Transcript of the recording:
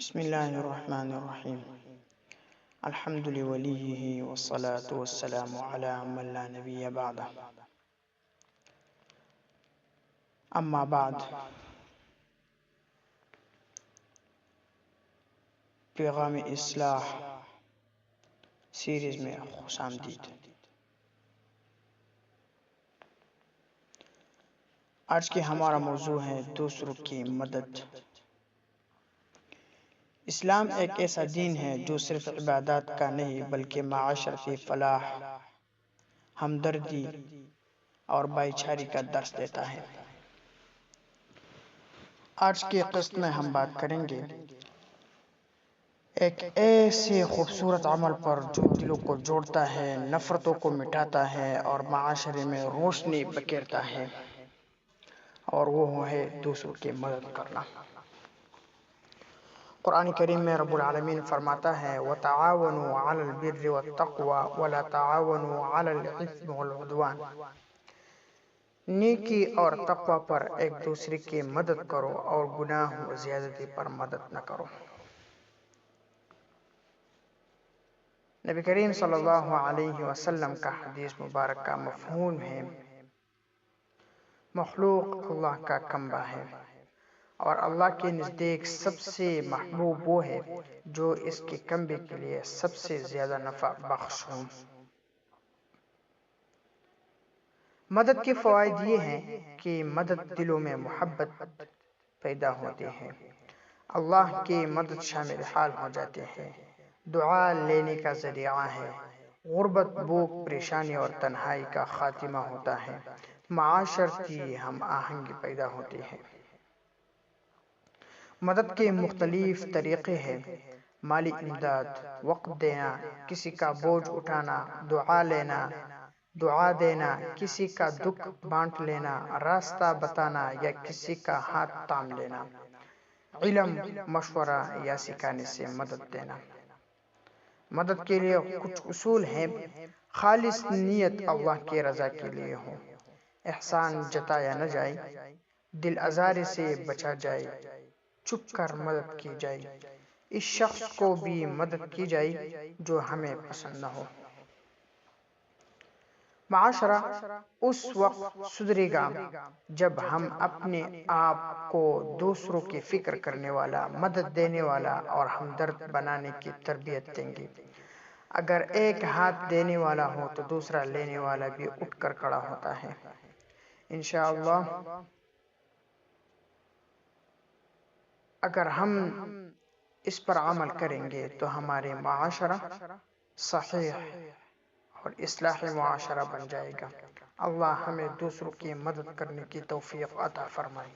بسم اللہ الرحمن الرحیم الحمد لولیہ والصلاة والسلام علی من لا نبی بعدہ اما بعد پیغام اصلاح سیریز میں خوش آمدید۔ آج کی ہمارا موضوع ہے دوسروں کی مدد۔ اسلام ایک ایسا دین ہے جو صرف عبادات کا نہیں بلکہ معاشرتی فلاح، ہمدردی اور بھائی چارگی کا درس دیتا ہے۔ آج کی قسط میں ہم بات کریں گے ایک ایسے خوبصورت عمل پر جو دلوں کو جوڑتا ہے، نفرتوں کو مٹاتا ہے اور معاشرے میں روشنی بکھیرتا ہے، اور وہ ہے دوسروں کی مدد کرنا۔ قرآن کریم میں رب العالمین فرماتا ہے وَتَعَاوَنُوا عَلَى الْبِرِّ وَالتَّقْوَى وَلَا تَعَاوَنُوا عَلَى الْإِثْمِ وَالْعُدْوَانِ۔ نیکی اور تقوی پر ایک دوسرے کی مدد کرو اور گناہ و زیادتی پر مدد نہ کرو۔ نبی کریم صلی اللہ علیہ وسلم کا حدیث مبارک کا مفہوم ہے مخلوق اللہ کا کنبہ ہے، اور اللہ کے نزدیک سب سے محبوب وہ ہے جو اس کے کنبے کے لیے سب سے زیادہ نفع بخش ہوں۔ مدد کے فوائد یہ ہیں کہ مدد دلوں میں محبت پیدا ہوتی ہے، اللہ کی مدد شامل حال ہو جاتے ہیں، دعا لینے کا ذریعہ ہے، غربت، بھوک، پریشانی اور تنہائی کا خاتمہ ہوتا ہے، معاشرتی ہم آہنگی پیدا ہوتی ہے۔ مدد کے مختلف طریقے ہیں: مالی امداد، وقت دینا، کسی کا بوجھ اٹھانا، دعا دینا، کسی کا دکھ بانٹ لینا، راستہ بتانا یا کسی کا ہاتھ تھام لینا، علم، مشورہ یا سکھانے سے مدد دینا۔ مدد کے لیے کچھ اصول ہیں: خالص نیت اللہ کی رضا کے لیے ہو، احسان جتایا نہ جائے، دل آزاری سے بچا جائے، چھپ کر مدد کی جائے، اس شخص کو بھی مدد کی جائے جو ہمیں پسند نہ ہو۔ معاشرہ اس وقت سدھرے گا جب ہم اپنے آپ کو دوسروں کی فکر کرنے والا، مدد دینے والا اور ہمدرد بنانے کی تربیت دیں گے۔ اگر ایک ہاتھ دینے والا ہو تو دوسرا لینے والا بھی اٹھ کر کھڑا ہوتا ہے۔ انشاءاللہ اگر ہم اس پر عمل کریں گے تو ہمارے معاشرہ صحیح اور اصلاحی معاشرہ بن جائے گا۔ اللہ ہمیں دوسروں کی مدد کرنے کی توفیق عطا فرمائے۔